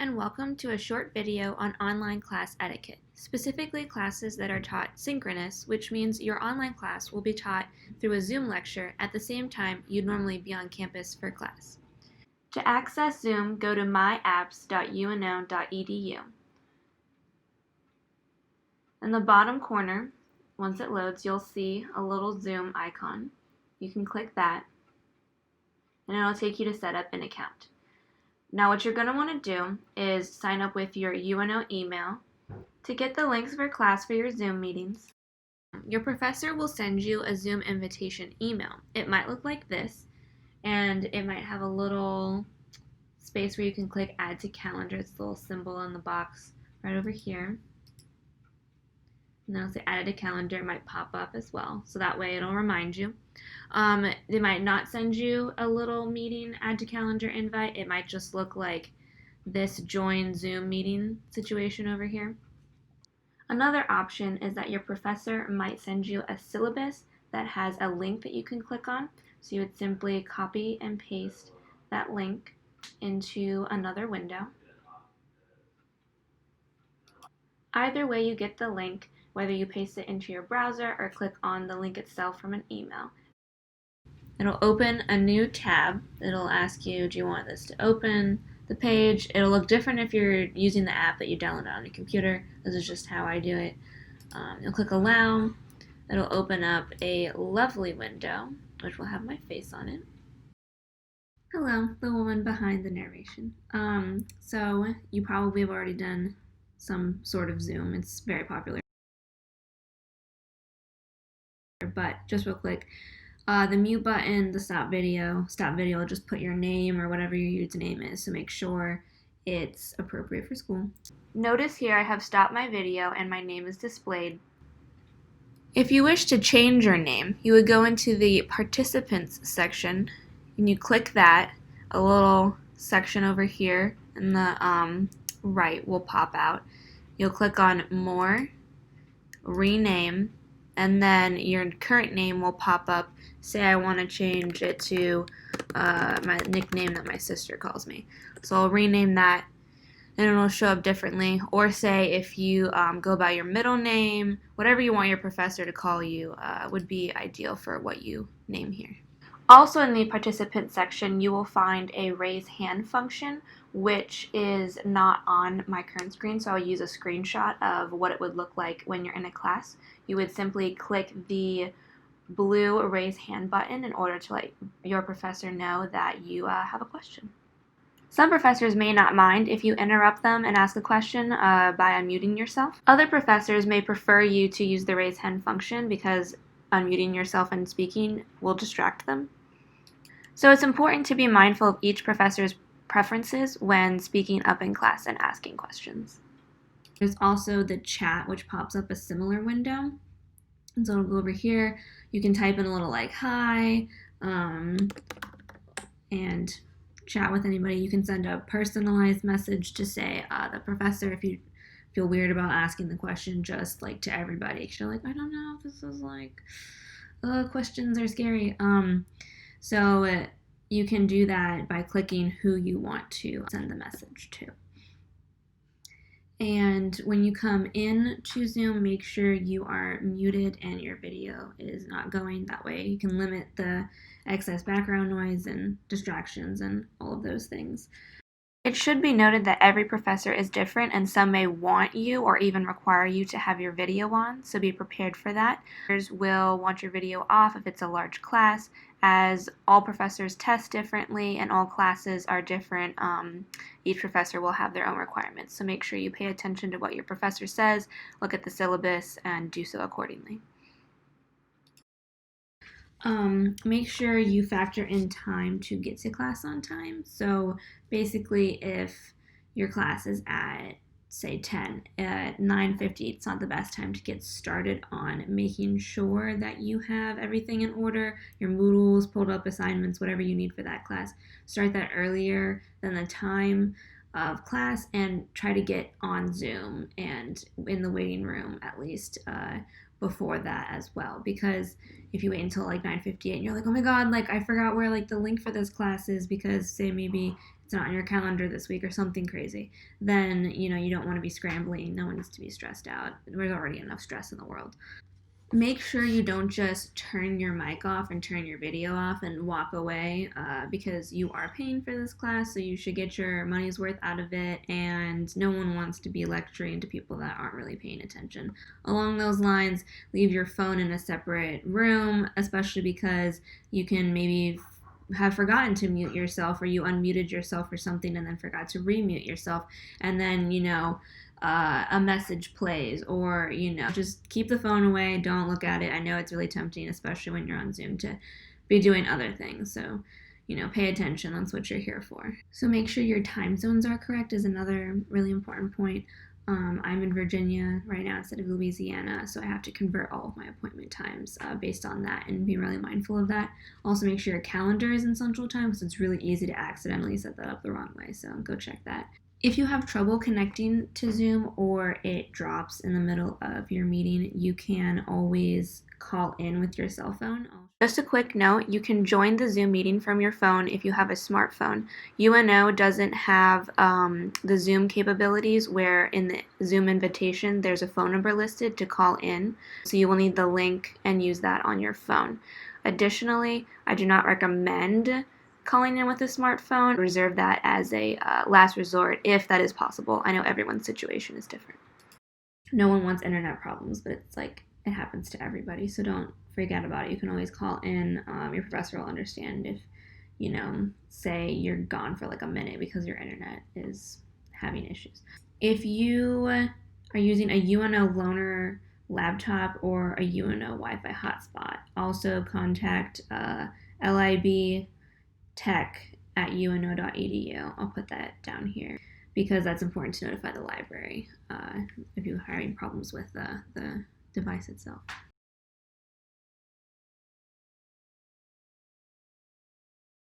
And welcome to a short video on online class etiquette, specifically classes that are taught synchronous, which means your online class will be taught through a Zoom lecture at the same time you'd normally be on campus for class. To access Zoom, go to myapps.uno.edu. In the bottom corner, once it loads, you'll see a little Zoom icon. You can click that, and it'll take you to set up an account. Now what you're going to want to do is sign up with your UNO email to get the links for class for your Zoom meetings. Your professor will send you a Zoom invitation email. It might look like this, and it might have a little space where you can click add to calendar. It's the little symbol in the box right over here. And then it'll say add to calendar. It might pop up as well, so that way it'll remind you. They might not send you a little meeting add to calendar invite. It might just look like this join Zoom meeting situation over here. Another option is that your professor might send you a syllabus that has a link that you can click on. So you would simply copy and paste that link into another window. Either way you get the link, whether you paste it into your browser or click on the link itself from an email. It'll open a new tab. It'll ask you, do you want this to open the page? It'll look different if you're using the app that you downloaded on your computer. This is just how I do it. You'll click allow. It'll open up a lovely window, which will have my face on it. Hello, the woman behind the narration. So you probably have already done some sort of Zoom. It's very popular. But just real quick, the mute button, the stop video, just put your name or whatever your username is, so make sure it's appropriate for school. Notice here I have stopped my video and my name is displayed. If you wish to change your name, you would go into the participants section and you click that. A little section over here in the right will pop out. You'll click on more, rename, and then your current name will pop up. Say I want to change it to my nickname that my sister calls me. So I'll rename that and it'll show up differently. Or say if you go by your middle name, whatever you want your professor to call you would be ideal for what you name here. Also in the participant section, you will find a raise hand function, which is not on my current screen, so I'll use a screenshot of what it would look like when you're in a class. You would simply click the blue raise hand button in order to let your professor know that you have a question. Some professors may not mind if you interrupt them and ask a question by unmuting yourself. Other professors may prefer you to use the raise hand function because unmuting yourself and speaking will distract them. So it's important to be mindful of each professor's preferences when speaking up in class and asking questions. There's also the chat, which pops up a similar window. And so it'll go over here. You can type in a little like hi and chat with anybody. You can send a personalized message to say the professor, if you feel weird about asking the question, just like to everybody. Because you're like, I don't know if this is like, questions are scary. So you can do that by clicking who you want to send the message to. And when you come in to Zoom, make sure you are muted and your video is not going. That way you can limit the excess background noise and distractions and all of those things. It should be noted that every professor is different and some may want you or even require you to have your video on, so be prepared for that. Others will want your video off if it's a large class, as all professors test differently and all classes are different. Each professor will have their own requirements, so make sure you pay attention to what your professor says, look at the syllabus, and do so accordingly. Make sure you factor in time to get to class on time. So basically if your class is at say 10, at 9:50 it's not the best time to get started on making sure that you have everything in order, your Moodles, pulled up assignments, whatever you need for that class. Start that earlier than the time of class and try to get on Zoom and in the waiting room at least before that as well, because if you wait until like 9:58 and you're like, oh my god, like I forgot where like the link for this class is, because say maybe it's not on your calendar this week or something crazy, then, you don't want to be scrambling. No one needs to be stressed out. There's already enough stress in the world. Make sure you don't just turn your mic off and turn your video off and walk away, because you are paying for this class, so you should get your money's worth out of it, and no one wants to be lecturing to people that aren't really paying attention. Along those lines, leave your phone in a separate room, especially because you can maybe have forgotten to mute yourself, or you unmuted yourself or something and then forgot to remute yourself, and then a message plays, or just keep the phone away. Don't look at it. I know it's really tempting, especially when you're on Zoom, to be doing other things. So pay attention. That's what you're here for. So make sure your time zones are correct is another really important point. I'm in Virginia right now instead of Louisiana, so I have to convert all of my appointment times based on that, and be really mindful of that. Also, make sure your calendar is in Central Time, because it's really easy to accidentally set that up the wrong way, so go check that. If you have trouble connecting to Zoom, or it drops in the middle of your meeting, you can always call in with your cell phone. Just a quick note, you can join the Zoom meeting from your phone if you have a smartphone. UNO doesn't have the Zoom capabilities where in the Zoom invitation there's a phone number listed to call in, so you will need the link and use that on your phone. Additionally, I do not recommend calling in with a smartphone. Reserve that as a last resort if that is possible. I know everyone's situation is different. No one wants internet problems, but it's like it happens to everybody, so don't freak out about it. You can always call in. Your professor will understand if, say you're gone for like a minute because your internet is having issues. If you are using a UNO loaner laptop or a UNO Wi-Fi hotspot, also contact LIB tech@uno.edu. I'll put that down here because that's important to notify the library if you're having problems with the device itself.